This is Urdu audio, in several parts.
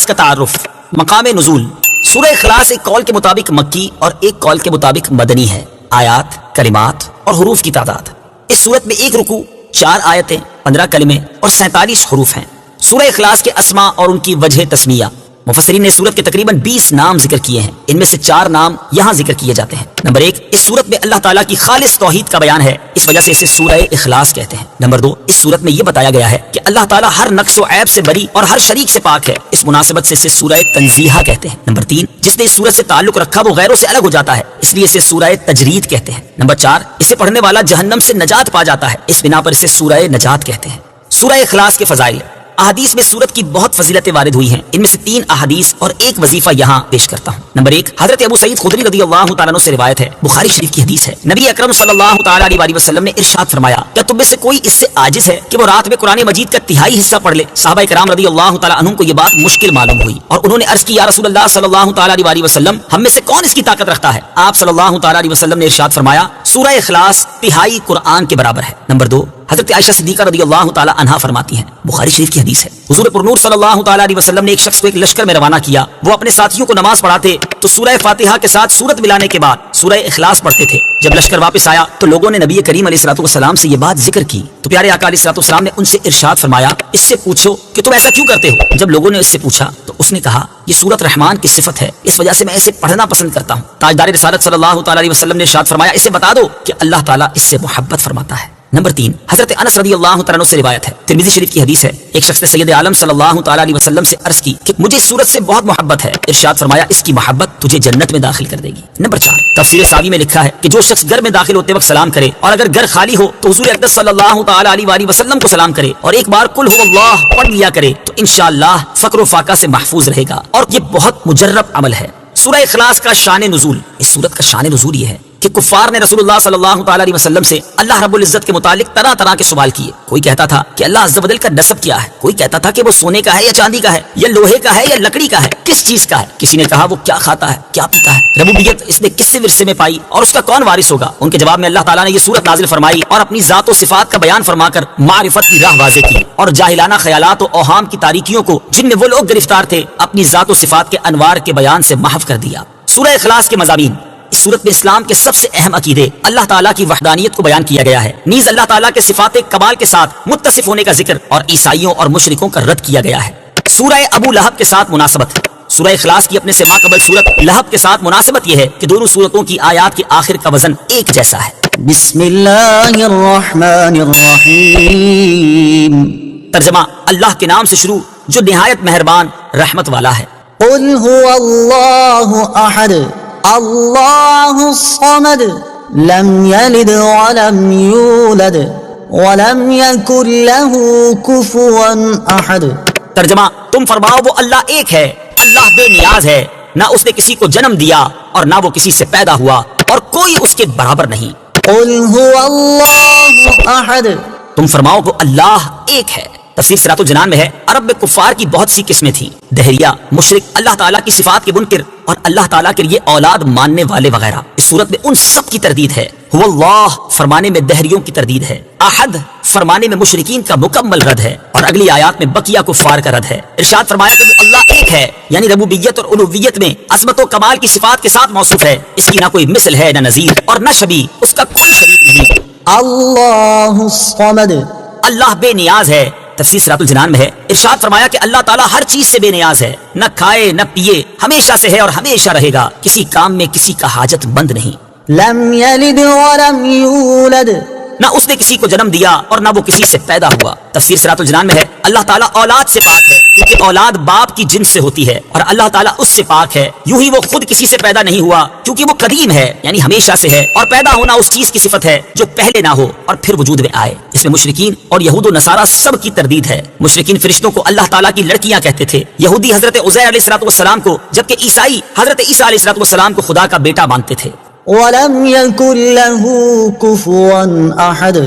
اخلاص کا تعارف، مقام نزول۔ سورہ اخلاص ایک قول کے مطابق مکی اور ایک قول کے مطابق مدنی ہے۔ آیات، کلمات اور حروف کی تعداد، اس صورت میں 1 رکوع، 4 آیتیں، 15 کلمے اور 47 حروف ہیں۔ سورہ اخلاص کے اسماء اور ان کی وجہ تسمیہ، مفسرین نے سورت کے تقریباً 20 نام ذکر کیے ہیں، ان میں سے 4 نام یہاں ذکر کیے جاتے ہیں۔ نمبر 1، اس سورت میں اللہ تعالیٰ کی خالص توحید کا بیان ہے، اس وجہ سے اسے سورہ اخلاص کہتے ہیں۔ نمبر 2، اس سورت میں یہ بتایا گیا ہے کہ اللہ تعالیٰ ہر نقص و عیب سے بری اور ہر شریک سے پاک ہے، اس مناسبت سے اسے سورہ تنزیہہ کہتے ہیں۔ نمبر 3، جس نے اس سورت سے تعلق رکھا وہ غیروں سے الگ ہو جاتا ہے، اس لیے اسے سورہ تجرید کہتے ہیں۔ نمبر 4، اسے پڑھنے والا جہنم سے نجات پا جاتا ہے، اس بنا پر اسے سورہ نجات کہتے ہیں۔ سورہ اخلاص کے فضائل، احادیث میں سورت کی بہت فضیلتیں وارد ہوئی ہیں، ان میں سے 3 احادیث اور ایک وظیفہ یہاں پیش کرتا ہوں۔ نمبر 1، حضرت ابو سعید خدری رضی اللہ تعالیٰ عنہ سے روایت ہے، بخاری شریف کی حدیث ہے، نبی اکرم صلی اللہ تعالیٰ علیہ وسلم نے ارشاد فرمایا، کیا تم میں سے کوئی اس سے عاجز ہے کہ وہ رات میں قرآن مجید کا تہائی حصہ پڑھ لے؟ صحابہ کرام رضی اللہ تعالیٰ عنہم کو یہ بات مشکل معلوم ہوئی اور انہوں نے عرض کی، یا رسول اللہ صلی اللہ تعالیٰ علیہ وسلم، ہم میں سے کون اس کی طاقت رکھتا ہے؟ آپ صلی اللہ تعالیٰ علیہ وسلم نے ارشاد فرمایا، سورہ اخلاص تہائی قرآن کے برابر ہے۔ نمبر 2، حضرت عائشہ صدیقہ رضی اللہ تعالی عنہا فرماتی ہیں، بخاری شریف کی حدیث ہے، حضور پرنور صلی اللہ تعالی علیہ وسلم نے ایک شخص کو ایک لشکر میں روانہ کیا، وہ اپنے ساتھیوں کو نماز پڑھاتے تو سورہ فاتحہ کے ساتھ سورت ملانے کے بعد سورہ اخلاص پڑھتے تھے۔ جب لشکر واپس آیا تو لوگوں نے نبی کریم علیہ الصلوۃ والسلام سے یہ بات ذکر کی تو پیارے آقا علیہ الصلوۃ والسلام نے ان سے ارشاد فرمایا، اس سے پوچھو کہ تم ایسا کیوں کرتے ہو؟ جب لوگوں نے اس سے پوچھا تو اس نے کہا، یہ سورت رحمان کی صفت ہے، اس وجہ سے میں اسے پڑھنا پسند کرتا ہوں۔ تاجدار رسالت صلی اللہ تعالی علیہ وسلم نے ارشاد فرمایا، اسے بتا دو کہ اللہ تعالیٰ اس سے محبت فرماتا ہے۔ نمبر 3، حضرت انس رضی اللہ تعالیٰ عنہ سے روایت ہے، ترمذی شریف کی حدیث ہے، ایک شخص نے سید عالم صلی اللہ تعالیٰ علیہ وسلم سے عرض کی کہ مجھے اس سورت سے بہت محبت ہے، ارشاد فرمایا، اس کی محبت تجھے جنت میں داخل کر دے گی۔ نمبر 4، تفسیر ساوی میں لکھا ہے کہ جو شخص گھر میں داخل ہوتے وقت سلام کرے اور اگر گھر خالی ہو تو حضور اقدس صلی اللہ تعالیٰ علیہ وسلم کو سلام کرے اور ایک بار قل هو اللہ پڑھ لیا کرے تو انشاءاللہ فقر و فاقہ سے محفوظ رہے گا، اور یہ بہت مجرب عمل ہے۔ سورہ اخلاص کا شان نزول، اس سورت کا شان نزول یہ ہے کہ کفار نے رسول اللہ صلی اللہ تعالی علیہ وسلم سے اللہ رب العزت کے متعلق طرح طرح کے سوال کیے۔ کوئی کہتا تھا کہ اللہ عز و جل کا نسب کیا ہے، کوئی کہتا تھا کہ وہ سونے کا ہے یا چاندی کا ہے یا لوہے کا ہے یا لکڑی کا ہے، کس چیز کا ہے؟ کسی نے کہا وہ کیا کھاتا ہے، کیا پیتا ہے، ربوبیت اس نے کس سے ورثے میں پائی اور اس کا کون وارث ہوگا؟ ان کے جواب میں اللہ تعالیٰ نے یہ سورت نازل فرمائی اور اپنی ذات و صفات کا بیان فرما کر معرفت کی راہ واضح کی اور جاہلانہ خیالات و اوہام کی تاریکیوں کو جن میں وہ لوگ گرفتار تھے اپنی ذات و صفات کے انوار کے بیان سے محو کر دیا۔ سورہ اخلاص کے مضامین، اس صورت میں اسلام کے سب سے اہم عقیدے اللہ تعالیٰ کی وحدانیت کو بیان کیا گیا ہے، نیز اللہ تعالیٰ کے صفات کمال کے ساتھ متصف ہونے کا ذکر اور عیسائیوں اور مشرکوں کا رد کیا گیا ہے۔ سورہ ابو لہب کے ساتھ مناسبت، سورہ اخلاص کی اپنے سے ماقبل سورت لہب کے ساتھ مناسبت یہ ہے کہ دونوں سورتوں کی آیات کے آخر کا وزن ایک جیسا ہے۔ بسم اللہ الرحمن الرحیم، ترجمہ، اللہ کے نام سے شروع جو نہایت مہربان رحمت والا ہے۔ قل هو اللہ احد اللہ الصمد لم یلد ولم یولد ولم یکن له کفوا احد۔ ترجمہ، تم فرماؤ وہ اللہ ایک ہے، اللہ بے نیاز ہے، نہ اس نے کسی کو جنم دیا اور نہ وہ کسی سے پیدا ہوا اور کوئی اس کے برابر نہیں۔ قل هو اللہ احد، تم فرماؤ وہ اللہ ایک ہے۔ تفسیر صراط الجنان میں ہے، عرب میں کفار کی بہت سی قسمیں تھیں، دہریہ، مشرک، اللہ تعالیٰ کی صفات کے منکر اور اللہ تعالیٰ کے لیے اولاد ماننے والے وغیرہ۔ اس صورت میں ان سب کی تردید ہے۔ هو اللہ فرمانے میں دہریوں کی تردید ہے، احد فرمانے میں مشرکین کا مکمل رد ہے، اور اگلی آیات میں بقیہ کفار کا رد ہے۔ ارشاد فرمایا کہ وہ اللہ ایک ہے، یعنی ربوبیت اور الوہیت میں عظمت و کمال کی صفات کے ساتھ موصوف ہے، اس کی نہ کوئی مثل ہے، نہ نظیر اور نہ شبیہ، اس کا کوئی شریک نہیں۔ اللہ الصمد، اللہ بے نیاز ہے۔ تفسیر صراط الجنان میں ہے، ارشاد فرمایا کہ اللہ تعالیٰ ہر چیز سے بے نیاز ہے، نہ کھائے نہ پیے، ہمیشہ سے ہے اور ہمیشہ رہے گا، کسی کام میں کسی کا حاجت مند نہیں۔ لم یلد ولم یولد، نہ اس نے کسی کو جنم دیا اور نہ وہ کسی سے پیدا ہوا۔ تفسیر صراط الجنان میں ہے، اللہ تعالیٰ اولاد سے پاک ہے کیونکہ اولاد باپ کی جنس سے ہوتی ہے، اور اللہ تعالیٰ اس سے پاک ہے، یوں ہی وہ خود کسی سے پیدا نہیں ہوا کیونکہ وہ قدیم ہے، یعنی ہمیشہ سے ہے، اور پیدا ہونا اس چیز کی صفت ہے جو پہلے نہ ہو اور پھر وجود میں آئے۔ اس میں مشرکین اور یہود و نصارہ سب کی تردید ہے۔ مشرکین فرشتوں کو اللہ تعالیٰ کی لڑکیاں کہتے تھے، یہودی حضرت عزیر علیہ السلام کو، جبکہ عیسائی حضرت عیسیٰ علیہ السلام کو خدا کا بیٹا مانتے تھے۔ ولم یکن له کفوا احد،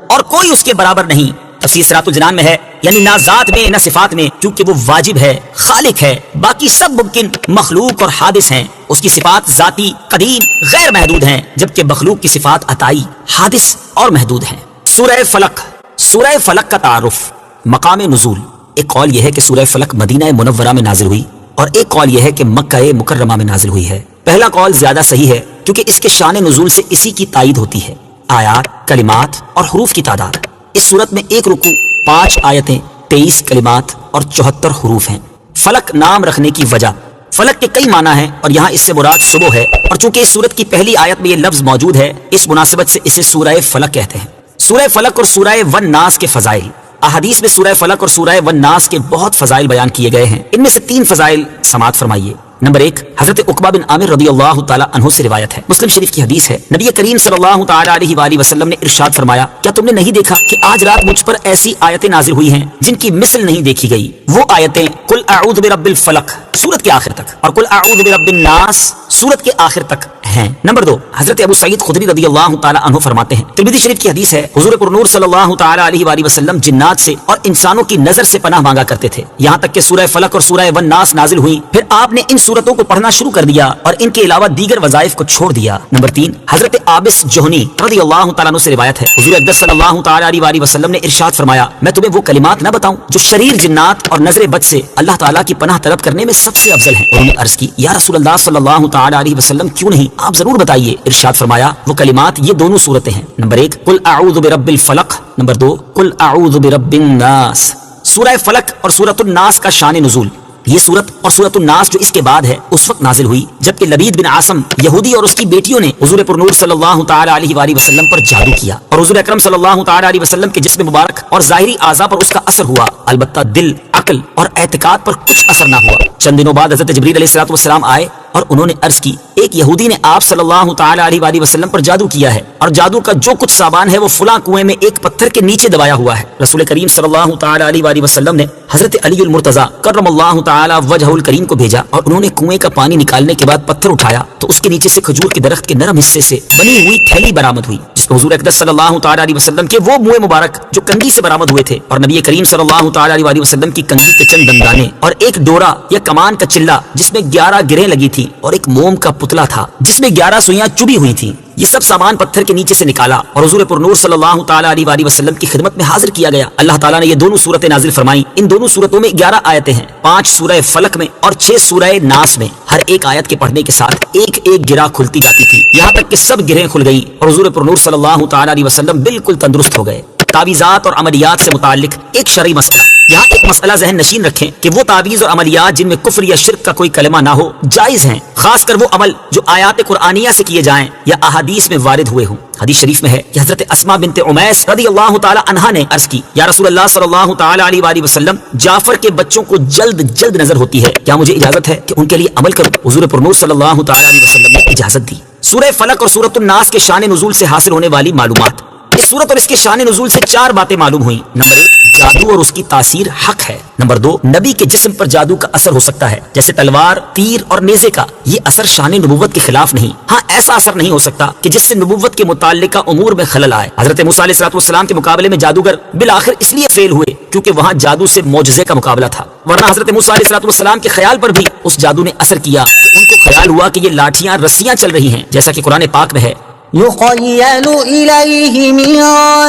اور کوئی اس کے برابر نہیں۔ تفسیر صراط الجنان میں ہے، یعنی نہ ذات میں نہ صفات میں، کیونکہ وہ واجب ہے، خالق ہے، باقی سب ممکن مخلوق اور حادث ہیں۔ اس کی صفات ذاتی، قدیم، غیر محدود ہیں، جبکہ مخلوق کی صفات عطائی، حادث اور محدود ہیں۔ سورہ فلق، سورہ فلق کا تعارف، مقام نزول، ایک قول یہ ہے کہ سورہ فلق مدینہ منورہ میں نازل ہوئی اور ایک قول یہ ہے کہ مکہ مکرمہ میں نازل ہوئی ہے۔ پہلا قول زیادہ صحیح ہے کیونکہ اس کے شان نزول سے اسی کی تائید ہوتی ہے۔ آیات، کلمات اور حروف کی تعداد، اس صورت میں ایک رکوع، 5 آیتیں، 23 کلمات اور 74 حروف ہیں۔ فلک نام رکھنے کی وجہ، فلک کے کئی معنی ہیں اور یہاں اس سے مراد صبح ہے، اور چونکہ اس صورت کی پہلی آیت میں یہ لفظ موجود ہے اس مناسبت سے اسے سورہ فلک کہتے ہیں۔ سورہ فلک اور سورہ والناس کے فضائل، احادیث میں سورہ فلک اور سورہ والناس کے بہت فضائل بیان کیے گئے ہیں۔ ان میں سے 3 فضائل سماعت فرمائیے۔ نمبر 1، حضرت عقبہ بن عامر رضی اللہ تعالی عنہ سے روایت ہے، مسلم شریف کی حدیث ہے، نبی کریم صلی اللہ تعالی علیہ وآلہ وسلم نے ارشاد فرمایا، کیا تم نے نہیں دیکھا کہ آج رات مجھ پر ایسی آیتیں نازل ہوئی ہیں جن کی مثل نہیں دیکھی گئی؟ وہ آیتیں قل اعوذ برب الفلق سورت کے آخر تک اور قل اعوذ برب الناس سورت کے آخر تک ہیں۔ نمبر 2، حضرت ابو سعید خدری رضی اللہ تعالی عنہ فرماتے ہیں، ترمذی شریف کی حدیث ہے، حضور پرنور صلی اللہ تعالی علیہ وآلہ وسلم جنات سے اور انسانوں کی نظر سے پناہ مانگا کرتے تھے، یہاں تک کہ سورہ فلق اور سورہ والناس نازل ہوئی، پھر آپ نے ان سورتوں کو پڑھنا شروع کر دیا اور ان کے علاوہ دیگر وظائف کو چھوڑ دیا۔ نمبر 3، حضرت عابس جوہنی رضی اللہ تعالیٰ عنہ سے روایت ہے، حضور اقدس صلی اللہ تعالی علیہ وآلہ وسلم نے ارشاد فرمایا، میں تمہیں وہ کلمات نہ بتاؤں جو شریر جنات اور نظر بد سے اللہ تعالیٰ کی پناہ طلب کرنے میں سب سے افضل ہیں؟ انہوں نے عرض کی، یا رسول اللہ صلی اللہ تعالی علیہ وسلم کیوں نہیں، آپ ضرور بتائیے۔ ارشاد فرمایا، وہ کلمات یہ دونوں صورتیں ہیں، نمبر 1 قل اعوذ برب الفلق، نمبر 2 قل اعوذ برب الناس۔ سورہ فلق اور سورۃ الناس کا شان نزول، یہ سورت اور سورۃ الناس جو اس کے بعد ہے اس وقت نازل ہوئی جبکہ لبید بن عاصم یہودی اور اس کی بیٹیوں نے حضور پرنور صلی اللہ تعالی علیہ وآلہ وسلم پر جادو کیا اور حضور اکرم صلی اللہ تعالی علیہ وسلم کے جسم مبارک اور ظاہری اعضاء پر اس کا اثر ہوا، البتہ دل، عقل اور اعتقاد پر کچھ اثر نہ ہوا۔ چند دنوں بعد حضرت جبریل علیہ الصلوۃ والسلام آئے اور انہوں نے عرض کی، ایک یہودی نے آپ صلی اللہ تعالی علیہ وآلہ وسلم پر جادو کیا ہے اور جادو کا جو کچھ سامان ہے وہ فلاں کنویں میں ایک پتھر کے نیچے دبایا ہوا ہے۔ رسول کریم صلی اللہ تعالی علیہ وآلہ وسلم نے حضرت علی المرتضیٰ کرم اللہ تعالی وجہہ الکریم کو بھیجا اور انہوں نے کنویں کا پانی نکالنے کے بعد پتھر اٹھایا تو اس کے نیچے سے کھجور کے درخت کے نرم حصے سے بنی ہوئی تھیلی برآمد ہوئی جس میں حضور اقدس صلی اللہ تعالی علیہ وسلم کے وہ منہ مبارک جو کنگھی سے برآمد ہوئے تھے اور نبی کریم صلی اللہ تعالی علیہ وسلم کی کنگھی کے چند دندانے اور ایک ڈورا یا کمان کا چلہ جس میں 11 گرہیں لگی تھی اور ایک موم کا پتلا تھا جس میں 11 سوئیاں چبھی ہوئی تھیں۔ یہ سب سامان پتھر کے نیچے سے نکالا اور حضور پرنور صلی اللہ تعالی علیہ وآلہ وسلم کی خدمت میں حاضر کیا گیا۔ اللہ تعالیٰ نے یہ دونوں صورتیں نازل فرمائیں۔ ان دونوں صورتوں میں 11 آیتیں ہیں، 5 سورہ فلق میں اور 6 سورہ ناس میں۔ ہر ایک آیت کے پڑھنے کے ساتھ ایک ایک گرہ کھلتی جاتی تھی یہاں تک کہ سب گرہیں کھل گئیں اور حضور پرنور صلی اللہ تعالی علیہ وسلم بالکل تندرست ہو گئے۔ تعویذات اور عملیات سے متعلق ایک شرعی مسئلہ، یہاں ایک مسئلہ ذہن نشین رکھیں کہ وہ تعویذ اور عملیات جن میں کفر یا شرک کا کوئی کلمہ نہ ہو جائز ہیں، خاص کر وہ عمل جو آیات قرآنیہ سے کیے جائیں یا احادیث میں وارد ہوئے ہوں۔ حدیث شریف میں ہے کہ حضرت اسماء بنت عمیس رضی اللہ تعالی عنہا نے عرض کی، یا رسول اللہ صلی اللہ تعالی علیہ وآلہ وسلم، جعفر کے بچوں کو جلد جلد نظر ہوتی ہے، کیا مجھے اجازت ہے کہ ان کے لیے عمل کروں؟ حضور پرنور صلی اللہ تعالی علیہ وسلم نے اجازت دی۔ سورہ فلق اور سورۃ الناس کے شان نزول سے حاصل ہونے والی معلومات، اس سورت اور اس کے شان نزول سے 4 باتیں معلوم ہوئیں۔ نمبر 1 جادو اور اس کی تاثیر حق ہے۔ نمبر 2 نبی کے جسم پر جادو کا اثر ہو سکتا ہے جیسے تلوار، تیر اور نیزے کا، یہ اثر شان نبوت کے خلاف نہیں، ہاں ایسا اثر نہیں ہو سکتا کہ جس سے نبوت کے متعلقہ امور میں خلل آئے۔ حضرت موسیٰ علیہ السلام کے مقابلے میں جادوگر بالآخر اس لیے فیل ہوئے کیونکہ وہاں جادو سے معجزے کا مقابلہ تھا، ورنہ حضرت موسیٰ علیہ السلام کے خیال پر بھی اس جادو نے اثر کیا کہ ان کو خیال ہوا کہ یہ لاٹھیاں رسیاں چل رہی ہیں، جیسا کہ قرآن پاک میں ہے، يخيل إليه من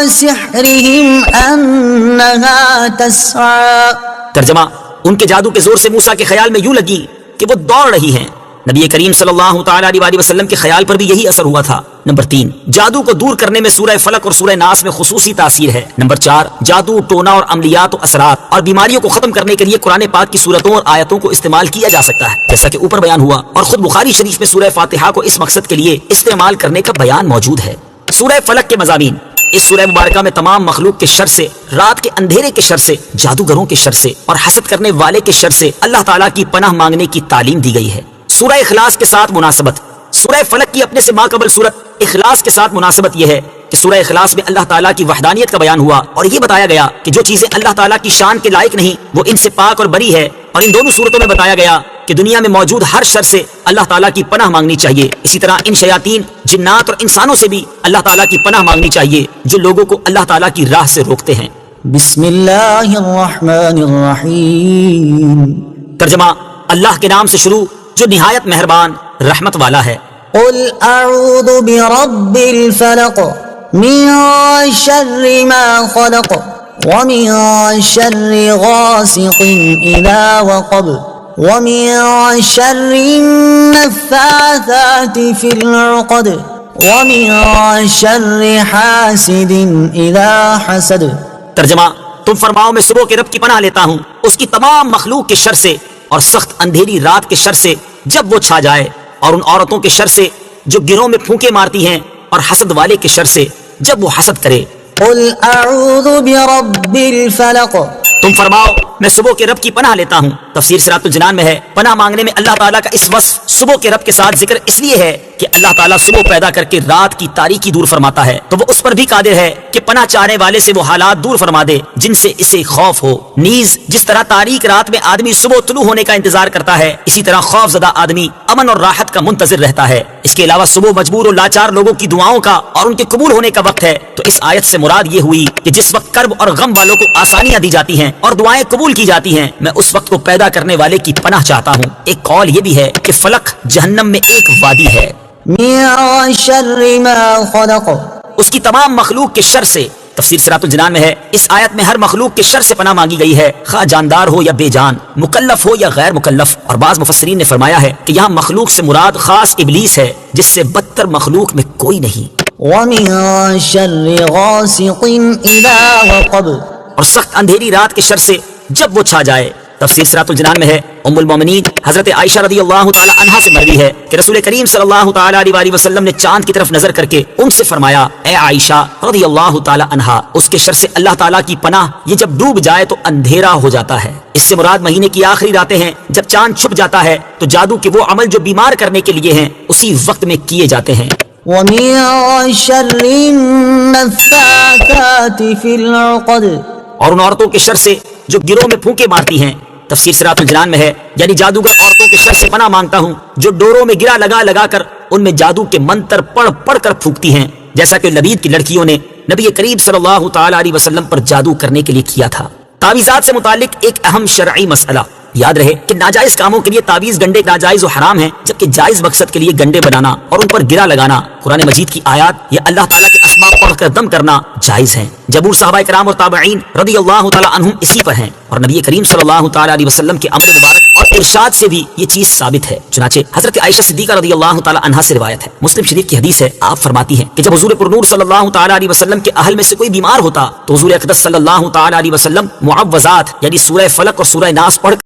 سحرهم أنها تسعى۔ ترجمہ، ان کے جادو کے زور سے موسیٰ کے خیال میں یوں لگی کہ وہ دوڑ رہی ہیں۔ نبی کریم صلی اللہ تعالی علیہ وآلہ وسلم کے خیال پر بھی یہی اثر ہوا تھا۔ نمبر 3 جادو کو دور کرنے میں سورہ فلق اور سورہ ناس میں خصوصی تاثیر ہے۔ نمبر 4 جادو، ٹونا اور عملیات و اثرات اور بیماریوں کو ختم کرنے کے لیے قرآن پاک کی سورتوں اور آیتوں کو استعمال کیا جا سکتا ہے جیسا کہ اوپر بیان ہوا، اور خود بخاری شریف میں سورہ فاتحہ کو اس مقصد کے لیے استعمال کرنے کا بیان موجود ہے۔ سورہ فلق کے مضامین، اس سورہ مبارکہ میں تمام مخلوق کے شر سے، رات کے اندھیرے کے شر سے، جادوگروں کے شر سے اور حسد کرنے والے کے شر سے اللہ تعالیٰ کی پناہ مانگنے کی تعلیم دی گئی ہے۔ سورہ اخلاص کے ساتھ مناسبت، سورہ فلق کی اپنے سے ماقبل سورت اخلاص کے ساتھ مناسبت یہ ہے کہ سورہ اخلاص میں اللہ تعالیٰ کی وحدانیت کا بیان ہوا اور یہ بتایا گیا کہ جو چیزیں اللہ تعالیٰ کی شان کے لائق نہیں وہ ان سے پاک اور بری ہے، اور ان دونوں صورتوں میں بتایا گیا کہ دنیا میں موجود ہر شر سے اللہ تعالیٰ کی پناہ مانگنی چاہیے۔ اسی طرح ان شیاطین، جنات اور انسانوں سے بھی اللہ تعالیٰ کی پناہ مانگنی چاہیے جو لوگوں کو اللہ تعالیٰ کی راہ سے روکتے ہیں۔ بسم اللہ الرحمن الرحیم۔ ترجمہ، اللہ کے نام سے شروع جو نہایت مہربان رحمت والا ہے۔ قل اعوذ برب الفلق من شر ما خلق ومن شر غاسق اذا وقب ومن شر النفاثات في العقد ومن شر حاسد اذا حسد۔ ترجمہ، تم فرماؤ میں صبح کے رب کی پناہ لیتا ہوں اس کی تمام مخلوق کے شر سے اور سخت اندھیری رات کے شر سے جب وہ چھا جائے، اور ان عورتوں کے شر سے جو گروہ میں پھونکے مارتی ہیں، اور حسد والے کے شر سے جب وہ حسد کرے۔ قل اعوذ برب الفلق، تم فرماؤ میں صبح کے رب کی پناہ لیتا ہوں۔ تفسیر صراط الجنان میں ہے، پناہ مانگنے میں اللہ تعالیٰ کا اس وصف صبح کے رب کے ساتھ ذکر اس لیے ہے کہ اللہ تعالیٰ صبح پیدا کر کے رات کی تاریکی دور فرماتا ہے، تو وہ اس پر بھی قادر ہے کہ پناہ چاہنے والے سے وہ حالات دور فرما دے جن سے اسے خوف ہو۔ نیز جس طرح تاریک رات میں آدمی صبح طلوع ہونے کا انتظار کرتا ہے، اسی طرح خوف زدہ آدمی امن اور راحت کا منتظر رہتا ہے۔ اس کے علاوہ صبح مجبور اور لاچار لوگوں کی دعاؤں کا اور ان کے قبول ہونے کا وقت ہے، تو اس آیت سے مراد یہ ہوئی کہ جس وقت کرب اور غم والوں کو آسانیاں دی جاتی ہیں اور دعائیں قبول کی جاتی ہیں، میں اس وقت کو پیدا کرنے والے کی پناہ چاہتا ہوں۔ ایک قول یہ بھی ہے کہ فلق جہنم میں ایک وادی ہے، من شر ما خلق، اس کی تمام مخلوق کے شر سے۔ تفسیر صراط الجنان میں ہے، اس آیت میں ہر مخلوق کے شر سے پناہ مانگی گئی ہے، خواہ جاندار ہو یا بے جان، مکلف ہو یا غیر مکلف۔ اور بعض مفسرین نے فرمایا ہے کہ یہاں مخلوق سے مراد خاص ابلیس ہے، جس سے بدتر مخلوق میں کوئی نہیں۔ ومن شر غاسق اذا وقب، اور سخت اندھیری رات کے شر سے جب وہ چھا جائے۔ تفسیر صراط الجنان میں ہے، ام المومنین حضرت عائشہ رضی اللہ تعالی عنہا سے مروی ہے کہ رسول کریم صلی اللہ تعالی علیہ وآلہ وسلم نے چاند کی طرف نظر کر کے ان سے فرمایا، اے عائشہ رضی اللہ تعالی عنہا، اس کے شر سے اللہ تعالیٰ کی پناہ، یہ جب ڈوب جائے تو اندھیرا ہو جاتا ہے۔ اس سے مراد مہینے کی آخری راتیں ہیں، جب چاند چھپ جاتا ہے تو جادو کے وہ عمل جو بیمار کرنے کے لیے ہیں اسی وقت میں کیے جاتے ہیں۔ ومن شر النفاثات في العقد، اور ان عورتوں کے شر سے جو گروہ میں پھونکے مارتی ہیں۔ تفسیر صراط الجنان میں ہے، یعنی جادوگر عورتوں کے شر سے پناہ مانگتا ہوں جو ڈوروں میں گرا لگا لگا کر ان میں جادو کے منتر پڑھ پڑھ کر پھونکتی ہیں، جیسا کہ لبید کی لڑکیوں نے نبی کریم صلی اللہ تعالی علیہ وسلم پر جادو کرنے کے لیے کیا تھا۔ تعویذات سے متعلق ایک اہم شرعی مسئلہ، یاد رہے کہ ناجائز کاموں کے لیے تعویذ گنڈے ناجائز و حرام ہیں، جبکہ جائز مقصد کے لیے گنڈے بنانا اور ان پر گرا لگانا، قرآن مجید کی آیات یا اللہ تعالیٰ کے اسماء پڑھ کر دم کرنا جائز ہیں۔ جبور صحابہ کرام اور تابعین رضی اللہ تعالیٰ عنہم اسی پر ہیں، اور نبی کریم صلی اللہ تعالیٰ علیہ وسلم کے عمل مبارک اور ارشاد سے بھی یہ چیز ثابت ہے۔ چنانچہ حضرت عائشہ صدیقہ رضی اللہ تعالیٰ عنہا سے روایت ہے، مسلم شریف کی حدیث ہے، آپ فرماتی ہیں کہ جب حضور پرنور صلی اللہ تعالیٰ علیہ وسلم کے اہل میں سے کوئی بیمار ہوتا تو حضور اقدس صلی اللہ تعالیٰ علیہ وسلم معوذات یعنی سورہ فلق اور سورہ ناس پڑھ